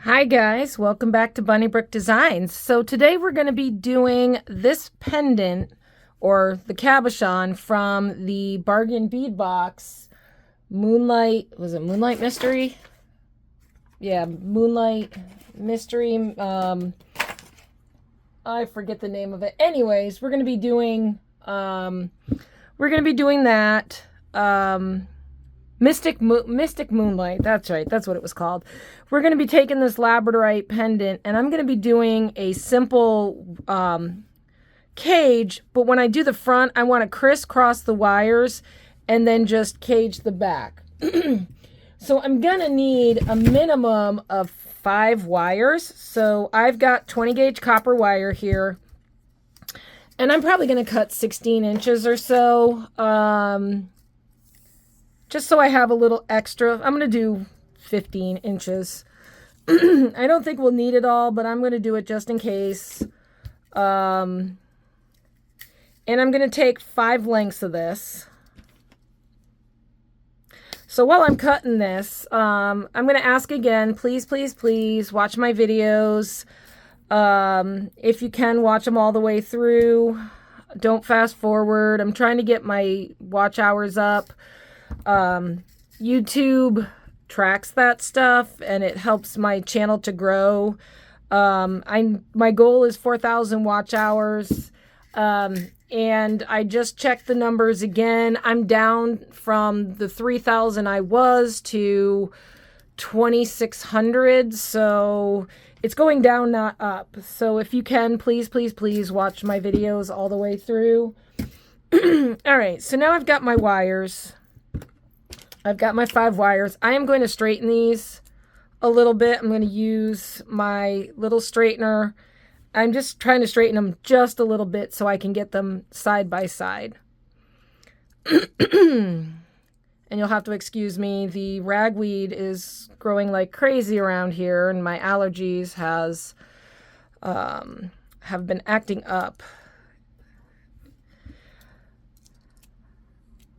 Hi guys, welcome back to Bunny Brick Designs. So today we're going to be doing this pendant or the cabochon from the Bargain Bead Box Moonlight, was it Moonlight Mystery? Yeah, Moonlight Mystery. I forget the name of it. Anyways, we're going to be doing that. Mystic Moonlight. That's right. That's what it was called. We're going to be taking this Labradorite pendant, and I'm going to be doing a simple cage, but when I do the front, I want to crisscross the wires and then just cage the back. So I'm going to need a minimum of 5 wires. So I've got 20 gauge copper wire here, and I'm probably going to cut 16 inches or so. Just so I have a little extra. I'm going to do 15 inches. I don't think we'll need it all, but I'm going to do it just in case. And I'm going to take 5 lengths of this. So while I'm cutting this, I'm going to ask again, please, please, please watch my videos. If you can, watch them all the way through. Don't fast forward. I'm trying to get my watch hours up. YouTube tracks that stuff and it helps my channel to grow. My goal is 4,000 watch hours. And I just checked the numbers again. I'm down from the 3,000 I was to 2,600. So it's going down, not up. So if you can, please, please, please watch my videos all the way through. All right. So now I've got my wires. I've got my 5 wires. I am going to straighten these a little bit. I'm going to use my little straightener. I'm just trying to straighten them just a little bit so I can get them side by side. And you'll have to excuse me. The ragweed is growing like crazy around here, and my allergies have been acting up.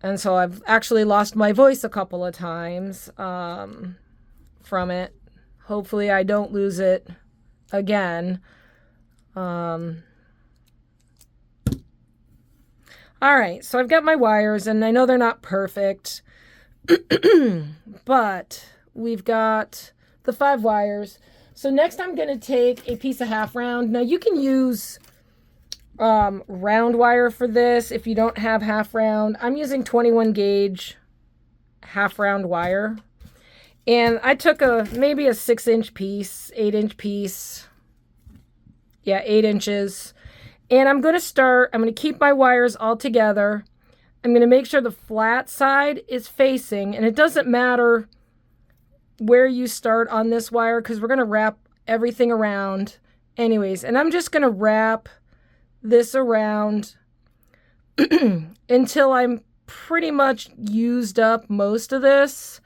And so I've actually lost my voice a couple of times from it. Hopefully I don't lose it again. All right, so I've got my wires, and I know they're not perfect, but we've got the 5 wires. So next I'm going to take a piece of half round. Now you can use round wire for this if you don't have half round. I'm using 21 gauge half round wire, and I took maybe a 6-inch piece, 8-inch piece. Yeah, 8 inches. And I'm going to keep my wires all together. I'm going to make sure the flat side is facing, and it doesn't matter where you start on this wire because we're going to wrap everything around anyways. And I'm just going to wrap this around until I'm pretty much used up most of this.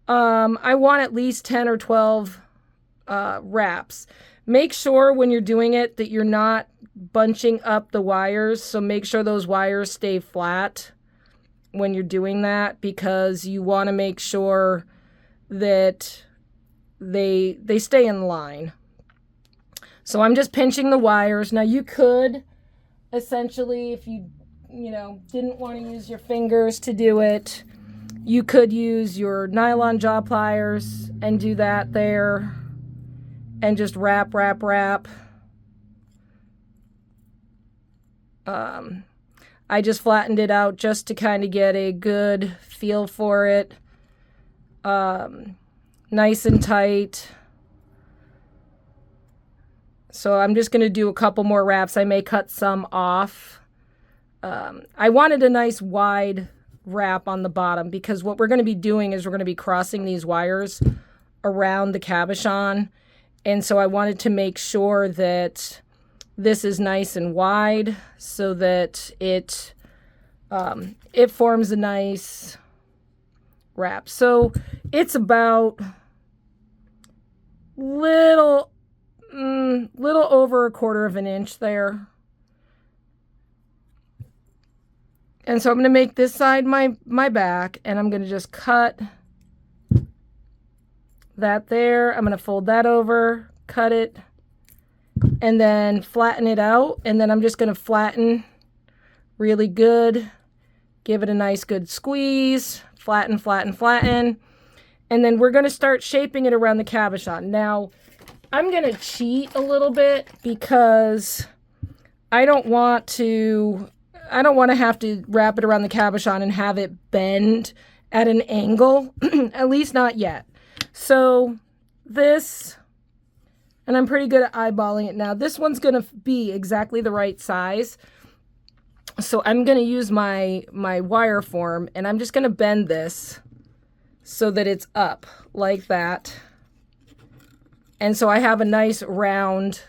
I want at least 10 or 12 wraps. Make sure when you're doing it that you're not bunching up the wires. So make sure those wires stay flat when you're doing that, because you want to make sure that they stay in line. So I'm just pinching the wires. Now you could essentially, if you didn't want to use your fingers to do it, you could use your nylon jaw pliers and do that there and just wrap. I just flattened it out just to kind of get a good feel for it. Nice and tight. So I'm just going to do a couple more wraps. I may cut some off. I wanted a nice wide wrap on the bottom because what we're going to be doing is we're going to be crossing these wires around the cabochon. And so I wanted to make sure that this is nice and wide so that it forms a nice wrap. So it's about little over 1/4 of an inch there. And so I'm going to make this side my back, and I'm going to just cut that there. I'm going to fold that over, cut it, and then flatten it out. And then I'm just going to flatten really good. Give it a nice good squeeze. Flatten, flatten, flatten. And then we're going to start shaping it around the cabochon. Now, I'm going to cheat a little bit because I don't want to have to wrap it around the cabochon and have it bend at an angle, at least not yet. So this, and I'm pretty good at eyeballing it now. This one's going to be exactly the right size. So I'm going to use my wire form, and I'm just going to bend this so that it's up like that. And so I have a nice round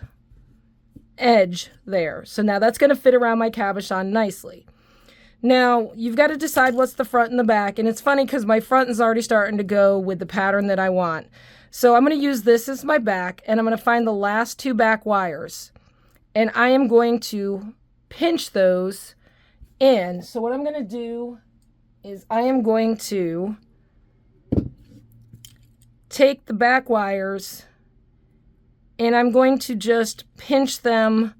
edge there. So now that's going to fit around my cabochon nicely. Now, you've got to decide what's the front and the back. And it's funny because my front is already starting to go with the pattern that I want. So I'm going to use this as my back, and I'm going to find the last 2 back wires. And I am going to pinch those in. So what I'm going to do is I am going to take the back wires and I'm going to just pinch them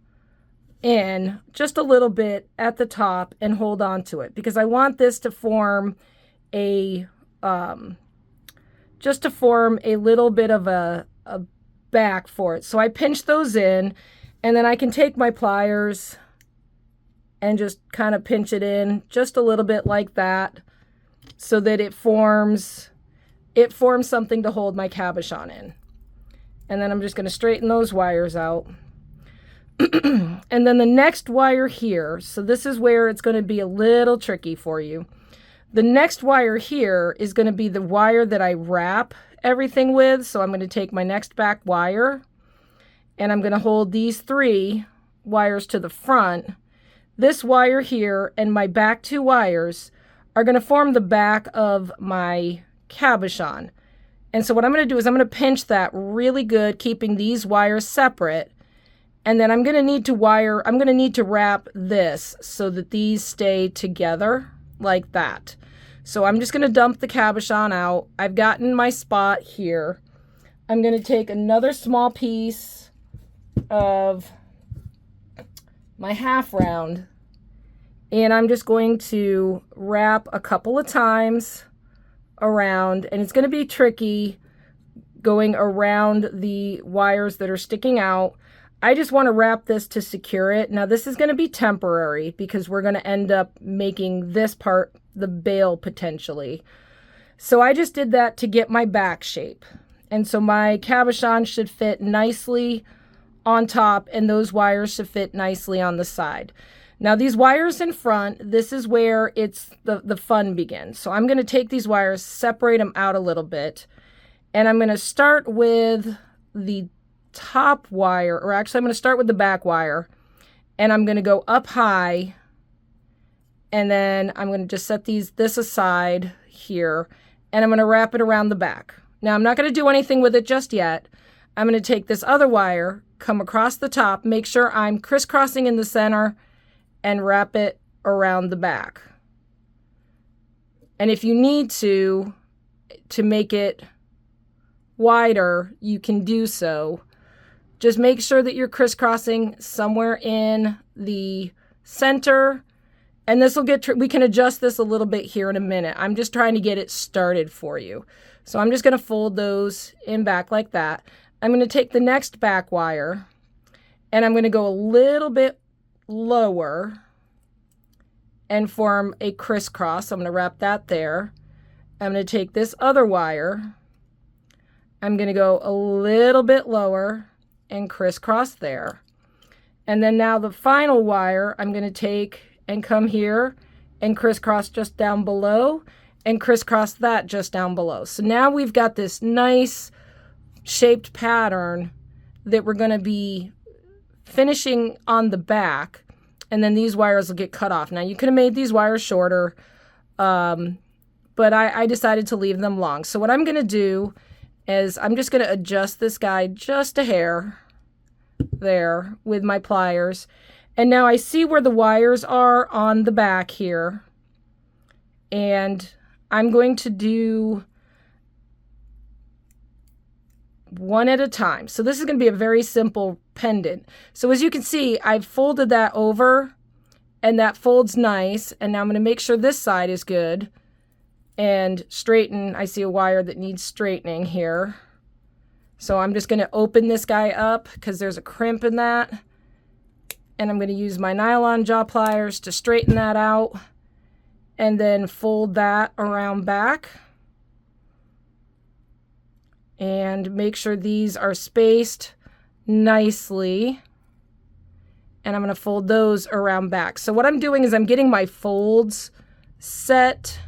in just a little bit at the top and hold on to it because I want this to form a just to form a little bit of a back for it. So I pinch those in, and then I can take my pliers and just kind of pinch it in just a little bit like that so that it forms something to hold my cabochon in. And then I'm just going to straighten those wires out. And then the next wire here, so this is where it's going to be a little tricky for you. The next wire here is going to be the wire that I wrap everything with. So I'm going to take my next back wire and I'm going to hold these 3 wires to the front. This wire here and my back 2 wires are going to form the back of my cabochon. And so what I'm going to do is I'm going to pinch that really good, keeping these wires separate. And then I'm going to need to wrap this so that these stay together like that. So I'm just going to dump the cabochon out. I've gotten my spot here. I'm going to take another small piece of my half round, and I'm just going to wrap a couple of times around, and it's going to be tricky going around the wires that are sticking out. I just want to wrap this to secure it. Now this is going to be temporary because we're going to end up making this part the bail potentially. So I just did that to get my back shape. And so my cabochon should fit nicely on top and those wires should fit nicely on the side. Now these wires in front, this is where it's the fun begins. So I'm going to take these wires, separate them out a little bit, and I'm going to start with the top wire, or actually I'm going to start with the back wire, and I'm going to go up high, and then I'm going to just set this aside here, and I'm going to wrap it around the back. Now I'm not going to do anything with it just yet. I'm going to take this other wire, come across the top, make sure I'm crisscrossing in the center, and wrap it around the back. And if you need to make it wider, you can do so. Just make sure that you're crisscrossing somewhere in the center, and this will we can adjust this a little bit here in a minute. I'm just trying to get it started for you. So I'm just going to fold those in back like that. I'm going to take the next back wire, and I'm going to go a little bit lower and form a crisscross. I'm going to wrap that there. I'm going to take this other wire. I'm going to go a little bit lower and crisscross there. And then now the final wire, I'm going to take and come here and crisscross just down below and crisscross that just down below. So now we've got this nice shaped pattern that we're going to be finishing on the back, and then these wires will get cut off. Now you could have made these wires shorter, but I decided to leave them long. So what I'm going to do is I'm just going to adjust this guy just a hair there with my pliers. And now I see where the wires are on the back here. And I'm going to do one at a time. So this is going to be a very simple pendant. So as you can see, I've folded that over and that folds nice. And now I'm going to make sure this side is good and straighten. I see a wire that needs straightening here. So I'm just going to open this guy up because there's a crimp in that. And I'm going to use my nylon jaw pliers to straighten that out and then fold that around back. And make sure these are spaced nicely. And I'm going to fold those around back. So what I'm doing is I'm getting my folds set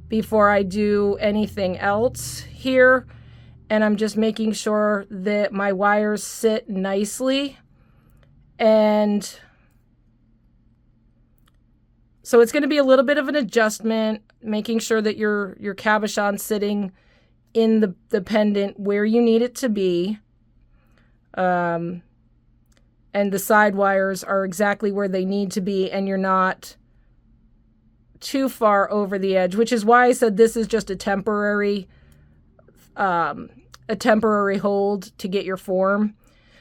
before I do anything else here. And I'm just making sure that my wires sit nicely. And so it's going to be a little bit of an adjustment, making sure that your cabochon's sitting in the pendant where you need it to be. And the side wires are exactly where they need to be, and you're not too far over the edge, which is why I said this is just a temporary hold to get your form.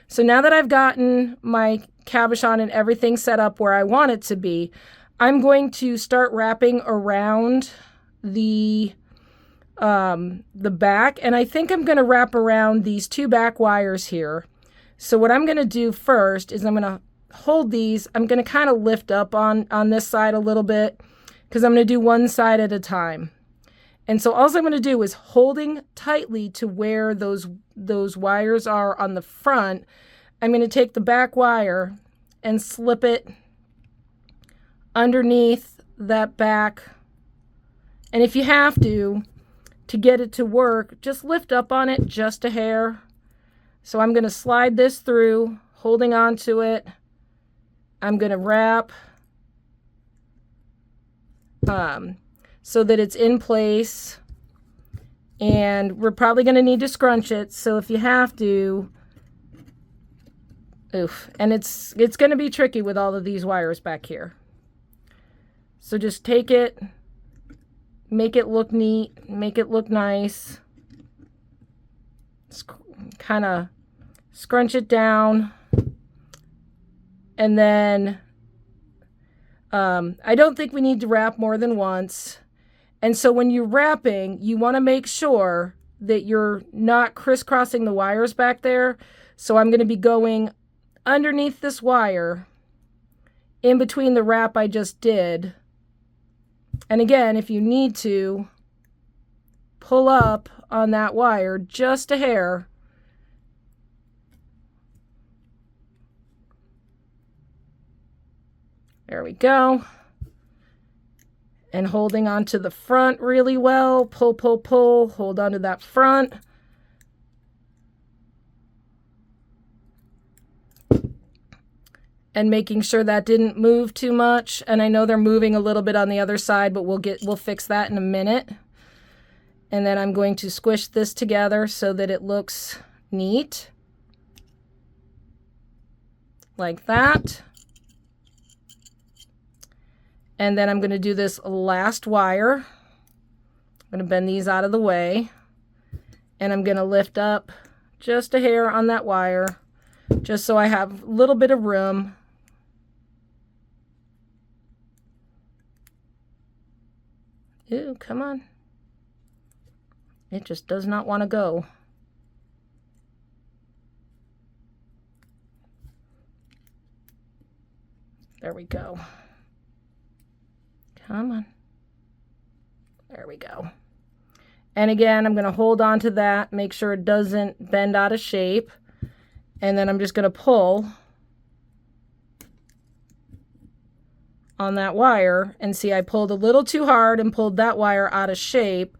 So now that I've gotten my cabochon and everything set up where I want it to be, I'm going to start wrapping around the back, and I think I'm going to wrap around these two back wires here. So what I'm going to do first is I'm going to hold these. I'm going to kind of lift up on this side a little bit because I'm going to do one side at a time. And so all I'm going to do is holding tightly to where those wires are on the front. I'm going to take the back wire and slip it underneath that back. And if you have to get it to work, just lift up on it just a hair. So I'm going to slide this through, holding on to it. I'm going to wrap so that it's in place. And we're probably going to need to scrunch it. So if you have to, and it's going to be tricky with all of these wires back here. So just take it, make it look neat, make it look nice. Kind of scrunch it down. And then I don't think we need to wrap more than once. And so when you're wrapping, you want to make sure that you're not crisscrossing the wires back there. So I'm going to be going underneath this wire in between the wrap I just did. And again, if you need to, pull up on that wire just a hair. There we go. And holding on to the front really well. Pull, pull, pull. Hold on to that front. And making sure that didn't move too much. And I know they're moving a little bit on the other side, but we'll fix that in a minute. And then I'm going to squish this together so that it looks neat. Like that. And then I'm going to do this last wire. I'm going to bend these out of the way. And I'm going to lift up just a hair on that wire, just so I have a little bit of room. Ew, come on. It just does not want to go. There we go. Come on. There we go. And again, I'm going to hold on to that, make sure it doesn't bend out of shape. And then I'm just going to pull on that wire. And see, I pulled a little too hard and pulled that wire out of shape.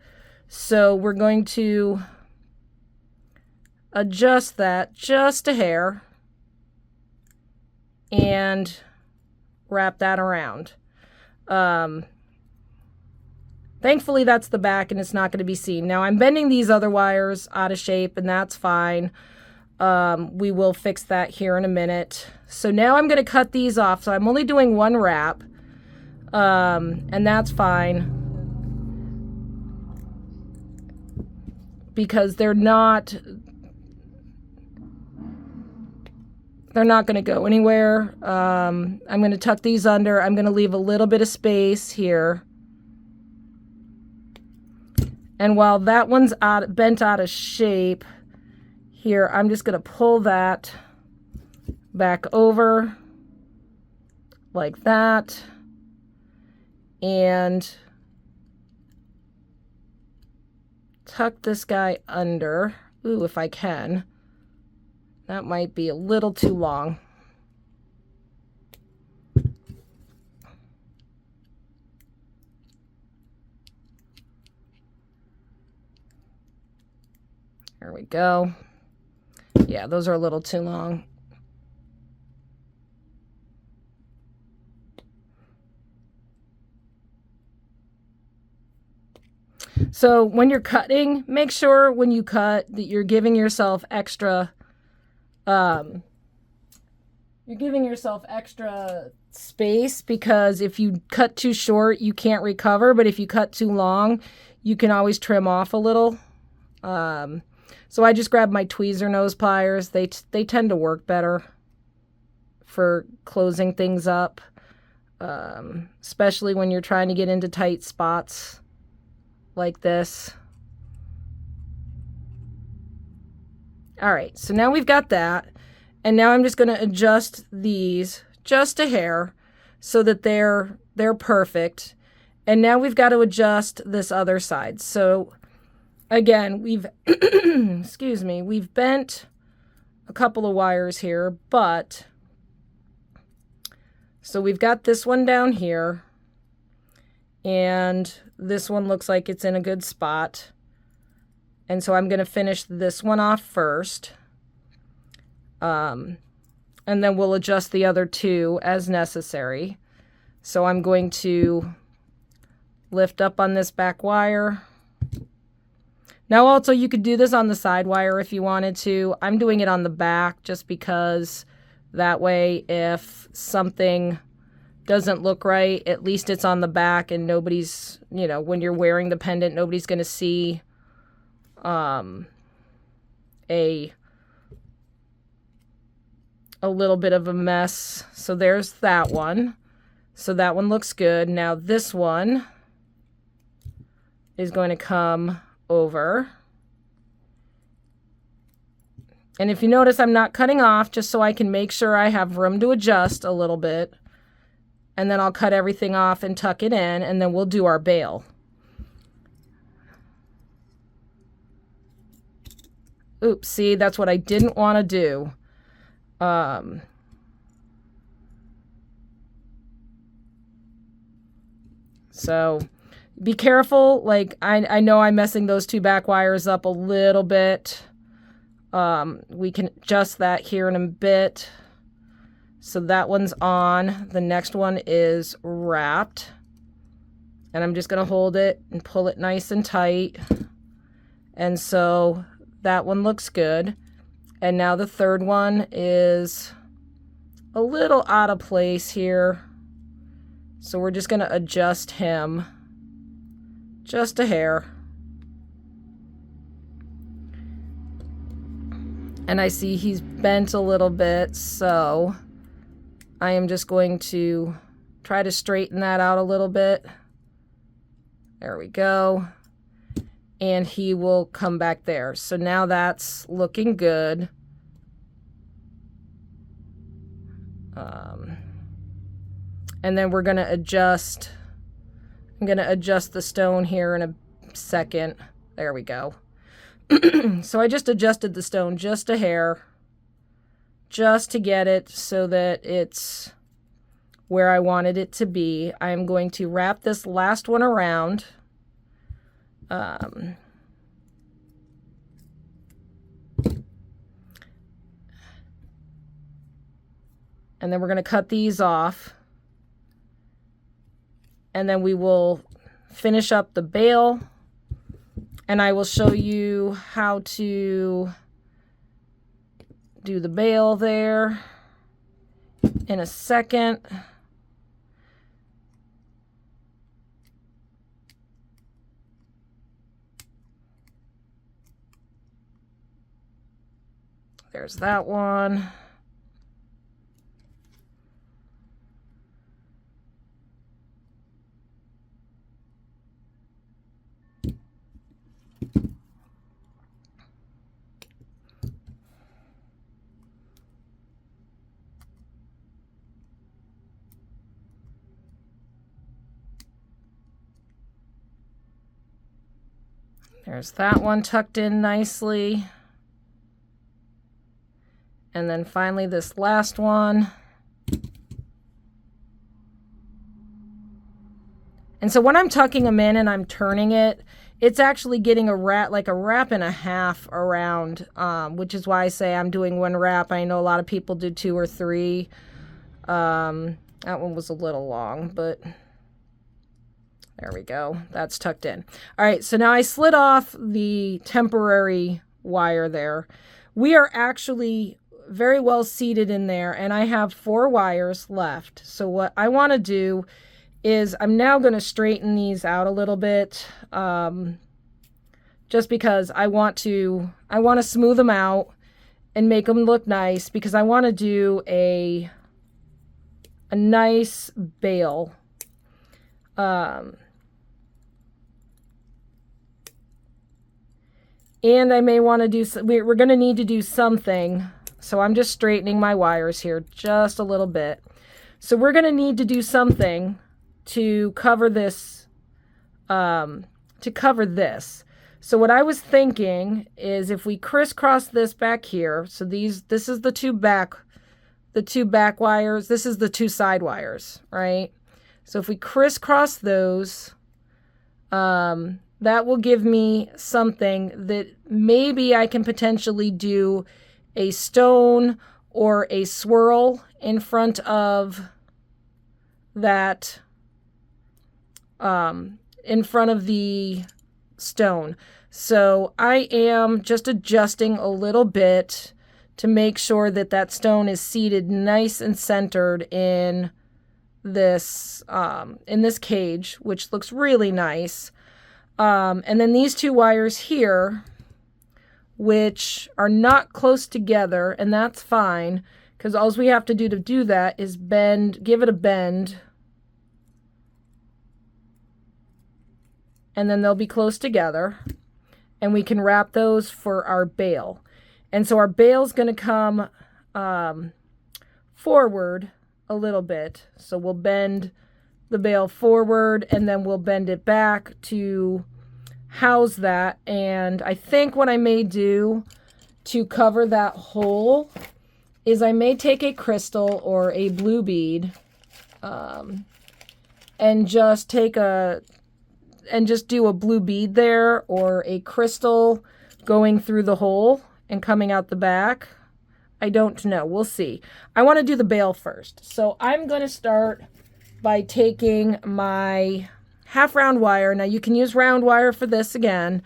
So we're going to adjust that just a hair and wrap that around. Thankfully that's the back and it's not going to be seen. Now I'm bending these other wires out of shape and that's fine. We will fix that here in a minute. So now I'm going to cut these off. So I'm only doing one wrap, and that's fine because they're not They're not going to go anywhere. I'm going to tuck these under. I'm going to leave a little bit of space here. And while that one's bent out of shape, here I'm just going to pull that back over like that. And tuck this guy under. Ooh, if I can. That might be a little too long. There we go. Yeah, those are a little too long. So when you're cutting, make sure when you cut that you're giving yourself extra space, because if you cut too short, you can't recover, but if you cut too long, you can always trim off a little. So I just grabbed my tweezer nose pliers. They tend to work better for closing things up, especially when you're trying to get into tight spots like this. All right, so now we've got that. And now I'm just going to adjust these just a hair so that they're perfect. And now we've got to adjust this other side. So again, we've excuse me, we've bent a couple of wires here, but so we've got this one down here, and this one looks like it's in a good spot. And so I'm going to finish this one off first. And then we'll adjust the other two as necessary. So I'm going to lift up on this back wire. Now also you could do this on the side wire if you wanted to. I'm doing it on the back just because that way if something doesn't look right, at least it's on the back and nobody's, you know, when you're wearing the pendant, nobody's going to see a little bit of a mess. So there's that one. So that one looks good. Now this one is going to come over. And if you notice, I'm not cutting off just so I can make sure I have room to adjust a little bit. And then I'll cut everything off and tuck it in, and then we'll do our bail. Oops, see, that's what I didn't want to do. So be careful. Like I know I'm messing those two back wires up a little bit. We can adjust that here in a bit. So that one's on. The next one is wrapped. And I'm just going to hold it and pull it nice and tight. And so that one looks good. And now the third one is a little out of place here. So we're just going to adjust him just a hair. And I see he's bent a little bit, so I am just going to try to straighten that out a little bit. There we go. And he will come back there. So now that's looking good. And then we're going to adjust. I'm going to adjust the stone here in a second. There we go. So I just adjusted the stone just a hair, just to get it so that it's where I wanted it to be. I'm going to wrap this last one around. And then we're going to cut these off. And then we will finish up the bail. And I will show you how to do the bail there in a second. There's that one. There's that one tucked in nicely. And then finally this last one. And so when I'm tucking them in and I'm turning it, it's actually getting a wrap, like a wrap and a half around, which is why I say I'm doing one wrap. I know a lot of people do 2 or 3. That one was a little long, but there we go. That's tucked in. All right, so now I slid off the temporary wire there. We are actually very well seated in there, and I have 4 wires left. So what I want to do is I'm now going to straighten these out a little bit, just because I want to smooth them out and make them look nice, because I want to do a nice bail. And I may want to do, we're going to need to do something. So I'm just straightening my wires here just a little bit. So we're going to need to do something to cover this, So what I was thinking is if we crisscross this back here, so this is the two back wires, this is the 2 side wires, right? So if we crisscross those, that will give me something that maybe I can potentially do a stone or a swirl in front of that, in front of the stone. So I am just adjusting a little bit to make sure that that stone is seated nice and centered in this cage, which looks really nice. And then these 2 wires here, which are not close together, and that's fine, because all we have to do that is give it a bend, and then they'll be close together, and we can wrap those for our bail. And so our bail's going to come forward a little bit. So we'll bend the bail forward, and then we'll bend it back to house that. And I think what I may do to cover that hole is I may take a crystal or a blue bead, and just do a blue bead there, or a crystal going through the hole and coming out the back. I don't know. We'll see. I want to do the bail first. So I'm going to start by taking my half round wire. Now you can use round wire for this again.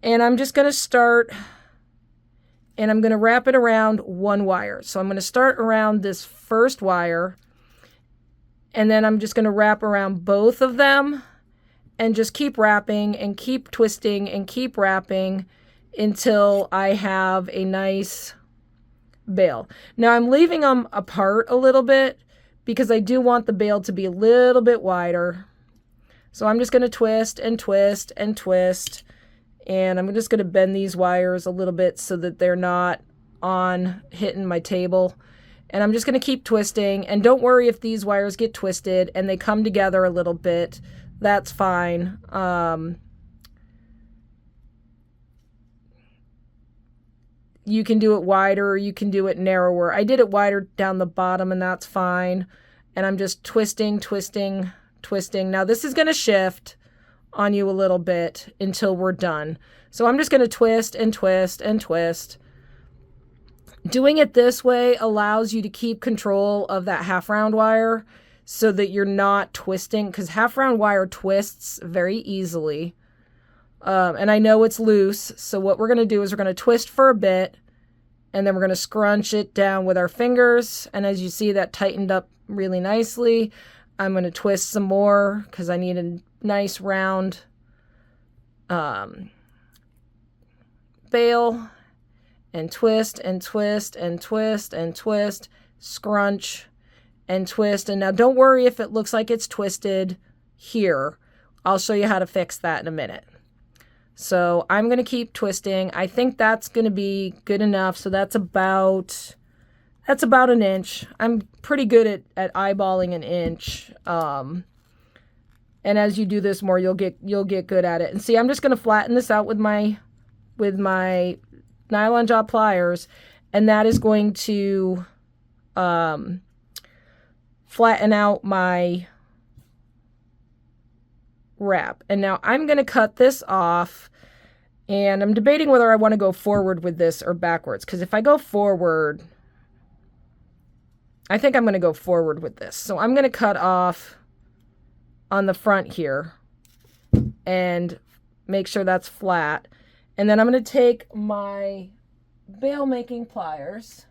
And I'm just going to start, and I'm going to wrap it around 1 wire. So I'm going to start around this first wire, and then I'm just going to wrap around both of them, and just keep wrapping and keep twisting and keep wrapping until I have a nice bail. Now I'm leaving them apart a little bit because I do want the bail to be a little bit wider. So I'm just going to twist and twist and twist, and I'm just going to bend these wires a little bit so that they're not hitting my table. And I'm just going to keep twisting, and don't worry if these wires get twisted and they come together a little bit. That's fine. You can do it wider, or you can do it narrower. I did it wider down the bottom, and that's fine. And I'm just twisting, twisting, twisting. Now this is going to shift on you a little bit until we're done. So I'm just going to twist and twist and twist. Doing it this way allows you to keep control of that half round wire, so that you're not twisting, because half round wire twists very easily. And I know it's loose, so what we're going to do is we're going to twist for a bit, and then we're going to scrunch it down with our fingers. And as you see, that tightened up really nicely. I'm going to twist some more because I need a nice round bail, and twist and twist and twist and twist, scrunch and twist. And now don't worry if it looks like it's twisted here. I'll show you how to fix that in a minute. So I'm going to keep twisting. I think that's going to be good enough. So that's about an inch. I'm pretty good at eyeballing an inch. And as you do this more, you'll get good at it. And see, I'm just going to flatten this out with my nylon jaw pliers, and that is going to flatten out my wrap. And now I'm going to cut this off, and I'm debating whether I want to go forward with this or backwards, because if I go forward, I think I'm going to go forward with this. So I'm going to cut off on the front here and make sure that's flat. And then I'm going to take my bail making pliers,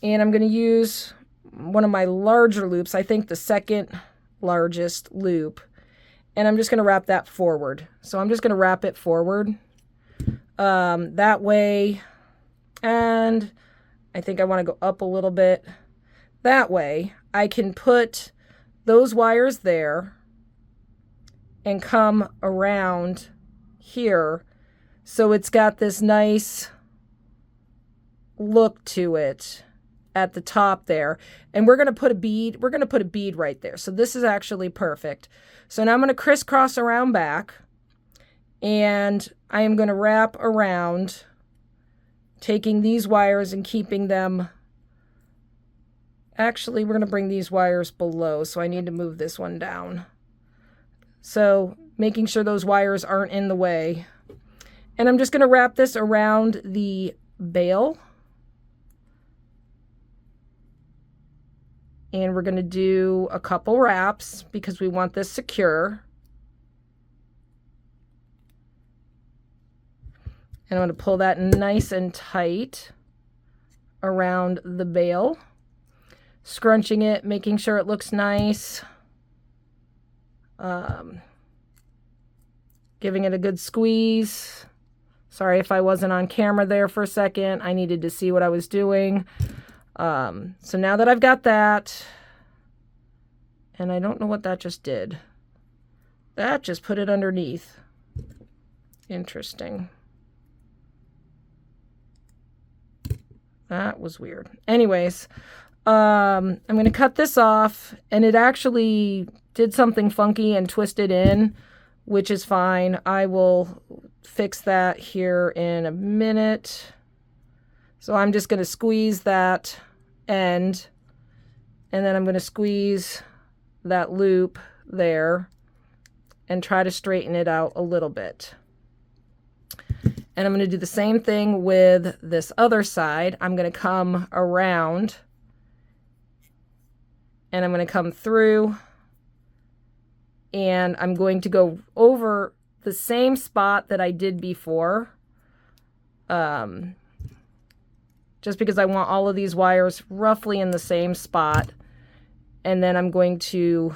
and I'm going to use one of my larger loops, I think the second largest loop, and I'm just going to wrap that forward. So I'm just going to wrap it forward that way, and I think I want to go up a little bit. That way I can put those wires there and come around here, so it's got this nice look to it at the top there. And we're going to put a bead. We're going to put a bead right there. So this is actually perfect. So now I'm going to crisscross around back, and I am going to wrap around, taking these wires and keeping them. Actually, we're going to bring these wires below, so I need to move this one down. So making sure those wires aren't in the way. And I'm just going to wrap this around the bail. And we're going to do a couple wraps because we want this secure. And I'm going to pull that nice and tight around the bail, scrunching it, making sure it looks nice. Giving it a good squeeze. Sorry if I wasn't on camera there for a second. I needed to see what I was doing. So now that I've got that, and I don't know what that just did. That just put it underneath. Interesting. That was weird. Anyways, I'm going to cut this off, and it actually did something funky and twisted in, which is fine. I will fix that here in a minute. So I'm just going to squeeze that end, and then I'm going to squeeze that loop there and try to straighten it out a little bit. And I'm going to do the same thing with this other side. I'm going to come around, and I'm going to come through, and I'm going to go over the same spot that I did before, just because I want all of these wires roughly in the same spot. And then I'm going to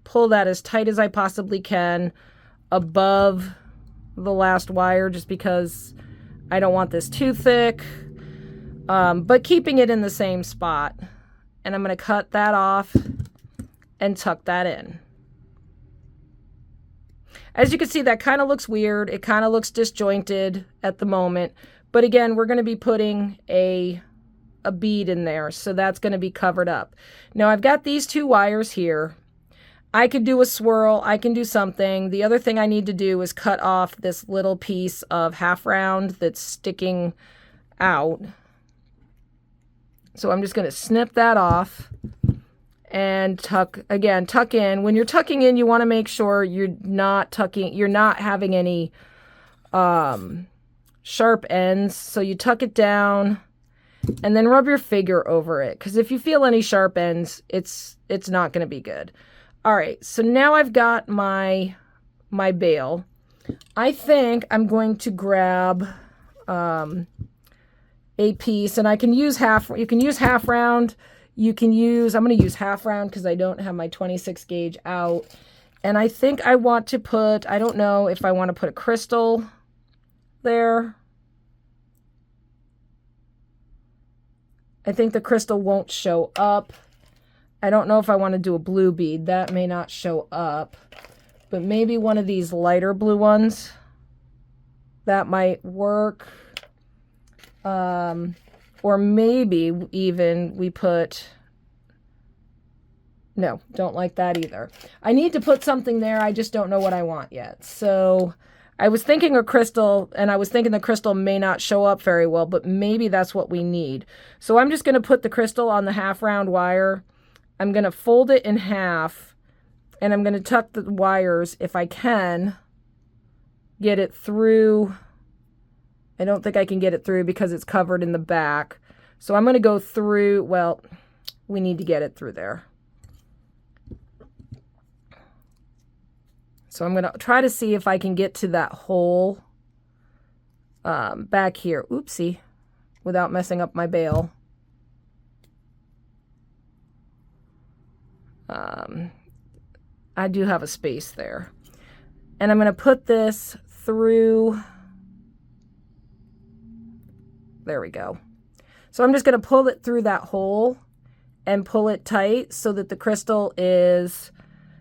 pull that as tight as I possibly can above the last wire, just because I don't want this too thick, but keeping it in the same spot. And I'm going to cut that off and tuck that in. As you can see, that kind of looks weird. It kind of looks disjointed at the moment. But again, we're going to be putting a bead in there, so that's going to be covered up. Now I've got these two wires here. I could do a swirl. I can do something. The other thing I need to do is cut off this little piece of half round that's sticking out. So I'm just going to snip that off and tuck in. When you're tucking in, you want to make sure you're not having any sharp ends. So you tuck it down and then rub your finger over it, because if you feel any sharp ends, it's not going to be good. All right, so now I've got my bail. I think I'm going to grab a piece, and I can use you can use half round. I'm going to use half round because I don't have my 26 gauge out. And I think I want to put, I don't know if I want to put a crystal there. I think the crystal won't show up. I don't know if I want to do a blue bead. That may not show up. But maybe one of these lighter blue ones. That might work. Or maybe even we put No, don't like that either. I need to put something there. I just don't know what I want yet. So I was thinking a crystal, and I was thinking the crystal may not show up very well, but maybe that's what we need. So I'm just going to put the crystal on the half round wire. I'm going to fold it in half, and I'm going to tuck the wires, if I can, get it through. I don't think I can get it through because it's covered in the back. So I'm going to go through, well, we need to get it through there. So I'm going to try to see if I can get to that hole back here. Oopsie, without messing up my bail. I do have a space there. And I'm going to put this through. There we go. So I'm just going to pull it through that hole and pull it tight so that the crystal is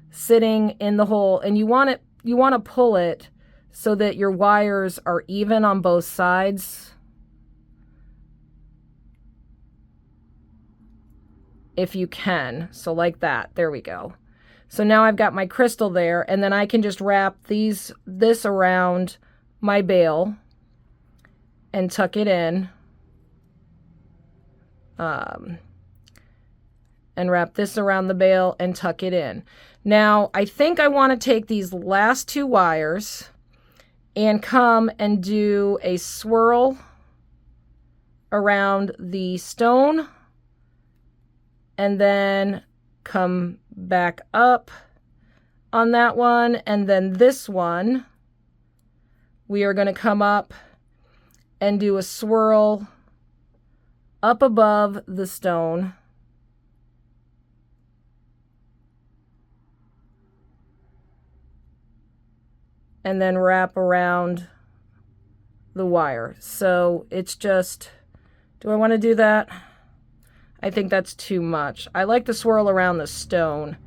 sitting in the hole. And you want to pull it so that your wires are even on both sides. If you can. So like that. There we go. So now I've got my crystal there, and then I can just wrap this around my bail and tuck it in. And wrap this around the bail and tuck it in. Now, I think I want to take these last two wires and come and do a swirl around the stone, and then come back up on that one, and then this one we are going to come up and do a swirl up above the stone, and then wrap around the wire. So it's just, do I want to do that? I think that's too much. I like to swirl around the stone,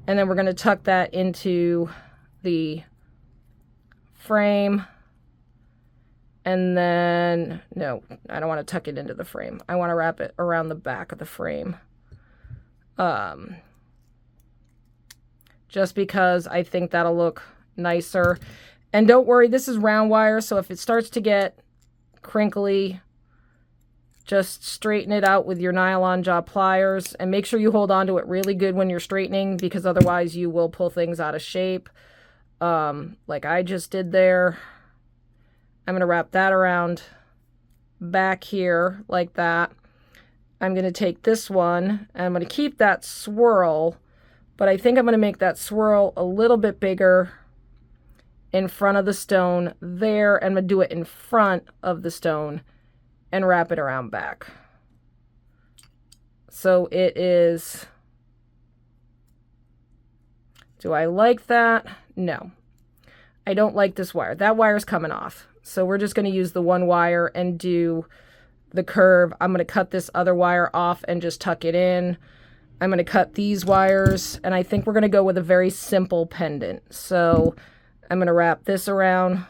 and then we're going to tuck that into the frame. And then, no, I don't want to tuck it into the frame. I want to wrap it around the back of the frame. Just because I think that'll look nicer. And don't worry, this is round wire, so if it starts to get crinkly, just straighten it out with your nylon jaw pliers, and make sure you hold on to it really good when you're straightening, because otherwise you will pull things out of shape, like I just did there. I'm going to wrap that around back here like that. I'm going to take this one, and I'm going to keep that swirl, but I think I'm going to make that swirl a little bit bigger in front of the stone there, and I'm going to do it in front of the stone and wrap it around back. So it is, do I like that? No, I don't like this wire. That wire's coming off. So we're just going to use the one wire and do the curve. I'm going to cut this other wire off and just tuck it in. I'm going to cut these wires, and I think we're going to go with a very simple pendant. So I'm going to wrap this around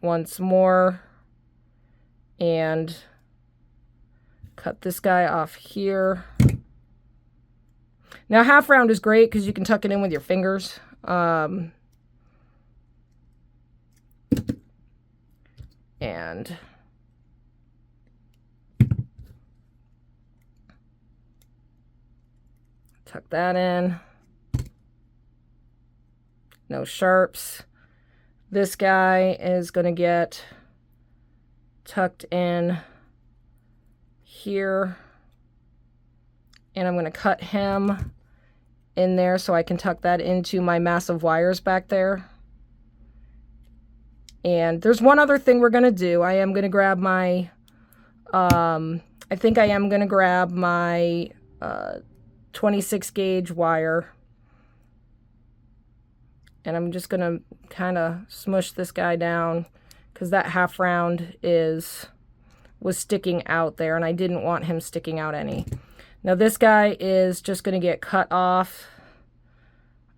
once more and cut this guy off here. Now, half round is great because you can tuck it in with your fingers. And tuck that in. No sharps. This guy is going to get tucked in here. And I'm going to cut him in there so I can tuck that into my massive wires back there. And there's one other thing we're going to do. I am going to grab my, I think I am going to grab my 26 gauge wire. And I'm just going to kind of smush this guy down because that half round was sticking out there, and I didn't want him sticking out any. Now this guy is just going to get cut off.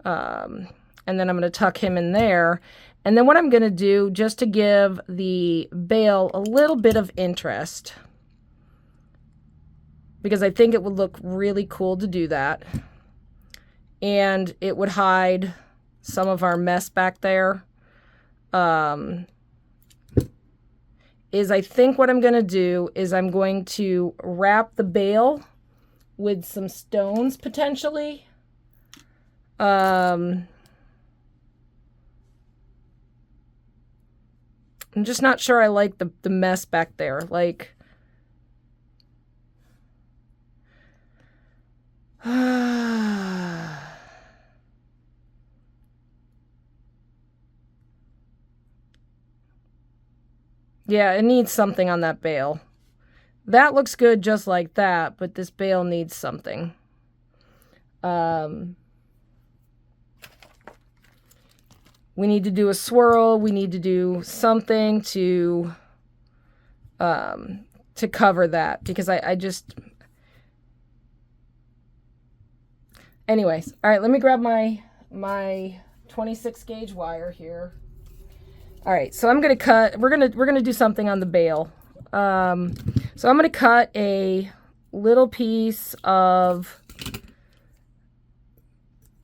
And then I'm going to tuck him in there. And then what I'm going to do, just to give the bail a little bit of interest, because I think it would look really cool to do that. And it would hide some of our mess back there. Is I think what I'm going to do is I'm going to wrap the bale with some stones potentially. I'm just not sure I like the mess back there. Like, yeah, it needs something on that bale. That looks good just like that, but this bale needs something. We need to do a swirl. We need to do something to cover that, because I just... Anyways, all right, let me grab my 26 gauge wire here. All right, so I'm gonna cut. We're gonna do something on the bale. So I'm gonna cut a little piece of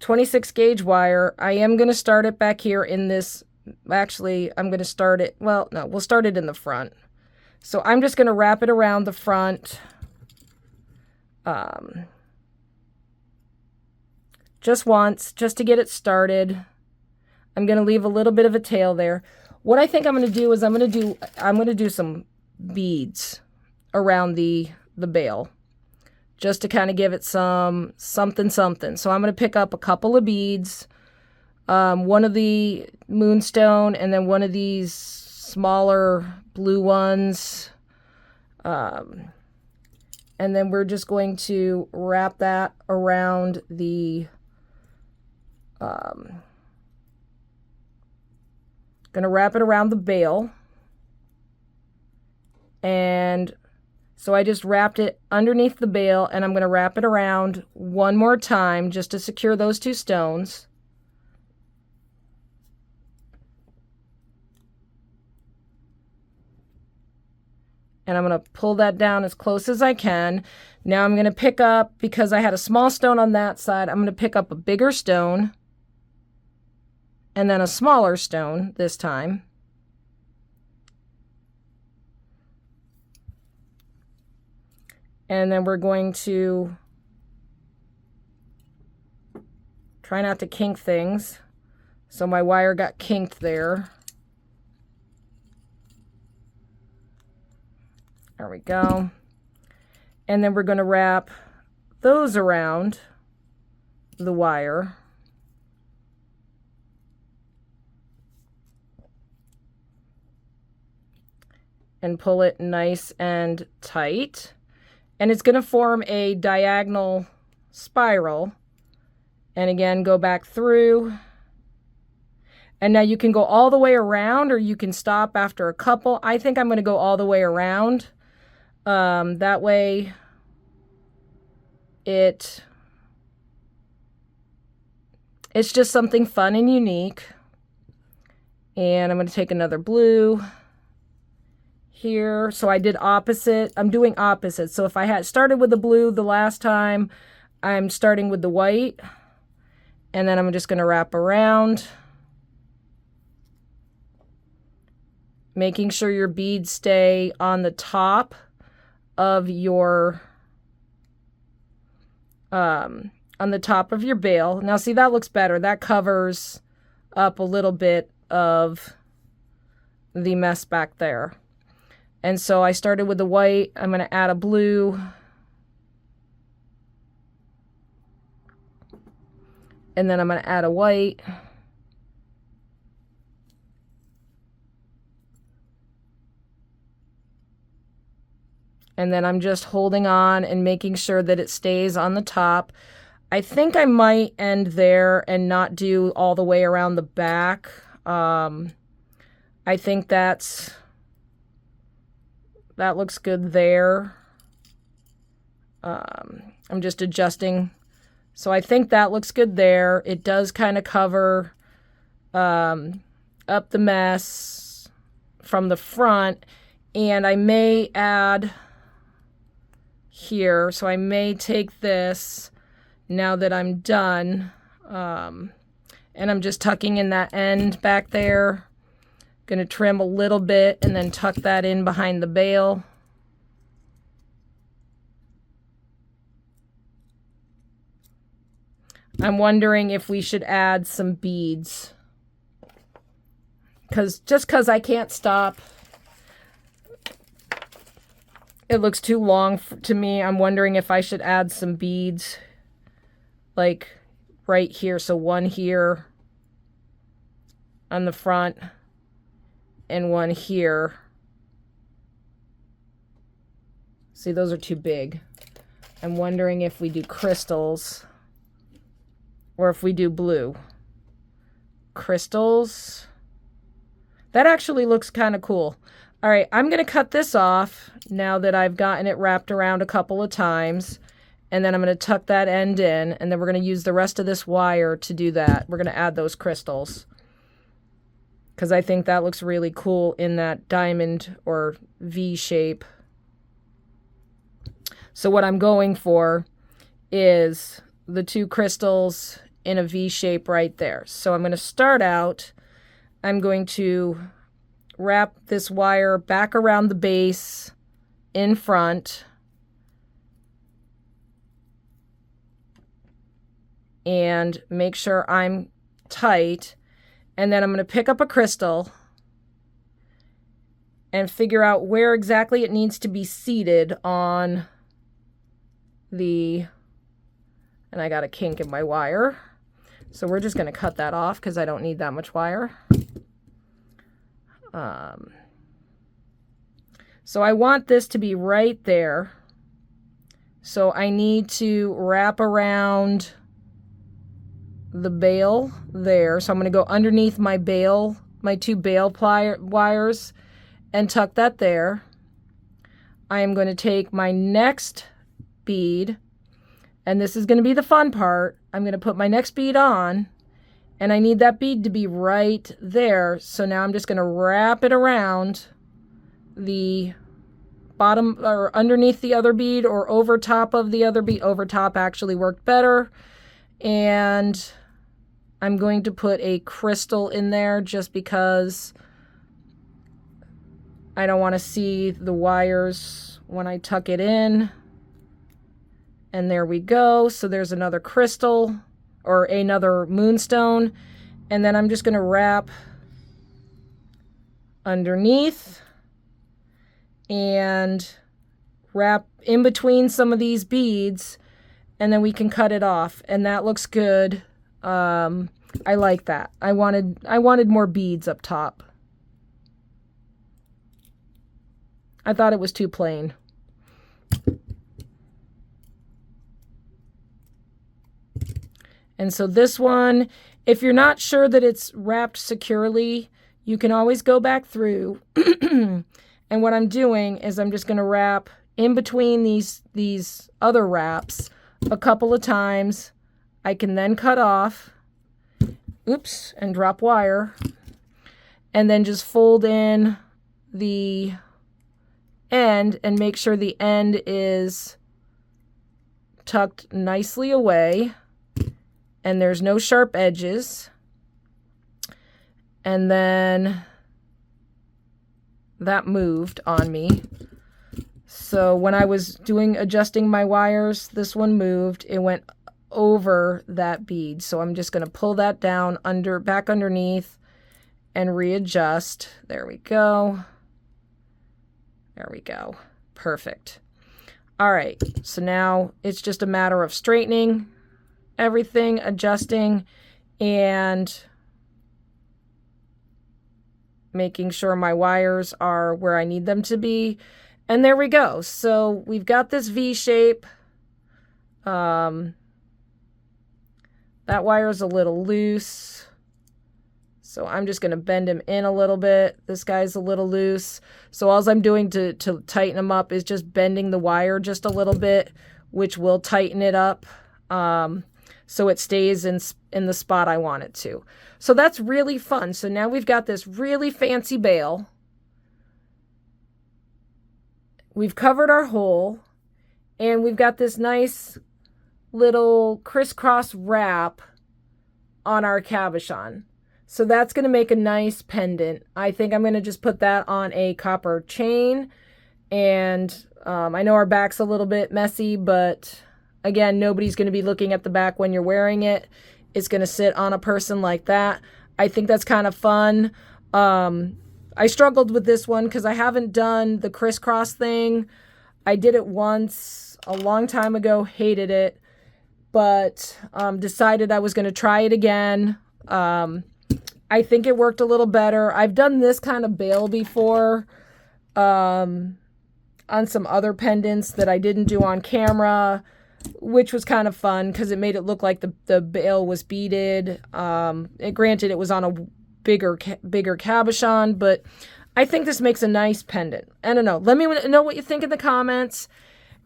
26 gauge wire. I am gonna start it back here in this. Actually, I'm gonna start it. Well, no, we'll start it in the front. So I'm just gonna wrap it around the front. Just once, just to get it started. I'm gonna leave a little bit of a tail there. What I think I'm gonna do is I'm gonna do some beads around the bale, just to kind of give it some something. So I'm gonna pick up a couple of beads, one of the moonstone, and then one of these smaller blue ones, and then we're just going to wrap that around the gonna wrap it around the bale. And so I just wrapped it underneath the bale, and I'm gonna wrap it around one more time just to secure those two stones. And I'm gonna pull that down as close as I can. Now I'm gonna pick up, because I had a small stone on that side, I'm gonna pick up a bigger stone, and then a smaller stone this time. And then we're going to try not to kink things. So my wire got kinked there. There we go. And then we're going to wrap those around the wire. And pull it nice and tight. And it's going to form a diagonal spiral. And again, go back through. And now you can go all the way around, or you can stop after a couple. I think I'm going to go all the way around. That way it's just something fun and unique. And I'm going to take another blue here. So I did opposite. I'm doing opposite. So if I had started with the blue the last time, I'm starting with the white. And then I'm just going to wrap around, making sure your beads stay on the top of your bale. Now see, that looks better. That covers up a little bit of the mess back there. And so I started with the white. I'm going to add a blue. And then I'm going to add a white. And then I'm just holding on and making sure that it stays on the top. I think I might end there and not do all the way around the back. I think that looks good there. I'm just adjusting. So I think that looks good there. It does kind of cover up the mess from the front. And I may add here. So I may take this now that I'm done. And I'm just tucking in that end back there. Going to trim a little bit and then tuck that in behind the bail. I'm wondering if we should add some beads. Just because I can't stop. It looks too long to me. I'm wondering if I should add some beads. Like right here. So one here on the front and one here. See, those are too big. I'm wondering if we do crystals or if we do blue. Crystals. That actually looks kind of cool. All right, I'm going to cut this off now that I've gotten it wrapped around a couple of times. And then I'm going to tuck that end in. And then we're going to use the rest of this wire to do that. We're going to add those crystals. Because I think that looks really cool in that diamond or V shape. So what I'm going for is the two crystals in a V shape right there. So I'm going to start out. I'm going to wrap this wire back around the base in front. And make sure I'm tight. And then I'm going to pick up a crystal and figure out where exactly it needs to be seated on the, and I got a kink in my wire. So we're just going to cut that off because I don't need that much wire. So I want this to be right there. So I need to wrap around the bail there. So I'm going to go underneath my bail, my two bail wires, and tuck that there. I am going to take my next bead, and this is going to be the fun part. I'm going to put my next bead on, and I need that bead to be right there. So now I'm just going to wrap it around the bottom or underneath the other bead or over top of the other bead. Over top actually worked better. And I'm going to put a crystal in there just because I don't want to see the wires when I tuck it in. And there we go. So there's another crystal or another moonstone. And then I'm just going to wrap underneath and wrap in between some of these beads, and then we can cut it off. And that looks good. I like that. I wanted more beads up top. I thought it was too plain. And so this one, if you're not sure that it's wrapped securely, you can always go back through. And what I'm doing is I'm just going to wrap in between these other wraps a couple of times. I can then cut off, oops, and drop wire, and then just fold in the end and make sure the end is tucked nicely away and there's no sharp edges. And then that moved on me. So when I was adjusting my wires, this one moved. It went over that bead. So I'm just going to pull that down back underneath and readjust. There we go. There we go. Perfect. All right. So now it's just a matter of straightening everything, adjusting, and making sure my wires are where I need them to be. And there we go. So we've got this V shape. That wire's a little loose. So I'm just going to bend him in a little bit. This guy's a little loose. So all I'm doing to tighten him up is just bending the wire just a little bit, which will tighten it up. So it stays in the spot I want it to. So that's really fun. So now we've got this really fancy bail. We've covered our hole, And we've got this nice little crisscross wrap on our cabochon. So that's going to make a nice pendant. I think I'm going to just put that on a copper chain. And I know our back's a little bit messy, but again, nobody's going to be looking at the back when you're wearing it. It's going to sit on a person like that. I think that's kind of fun. I struggled with this one because I haven't done the crisscross thing. I did it once a long time ago, hated it, but decided I was going to try it again. I think it worked a little better. I've done this kind of bail before on some other pendants that I didn't do on camera, which was kind of fun because it made it look like the bail was beaded. Granted, it was on a bigger cabochon, but I think this makes a nice pendant. I don't know. Let me know what you think in the comments.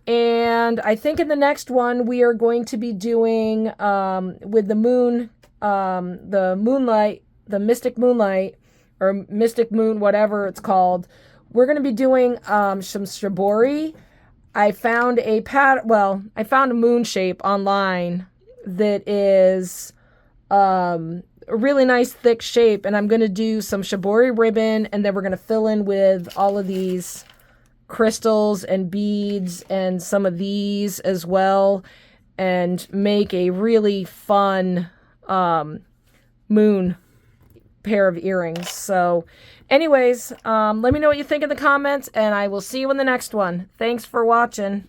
And I think in the next one, we are going to be doing with the moon, the moonlight, the mystic moonlight, or mystic moon, whatever it's called. We're going to be doing some shibori. I found I found a moon shape online that is a really nice thick shape, and I'm going to do some shibori ribbon, and then we're going to fill in with all of these crystals and beads and some of these as well, and make a really fun moon pair of earrings. So anyways, let me know what you think in the comments, and I will see you in the next one. Thanks for watching.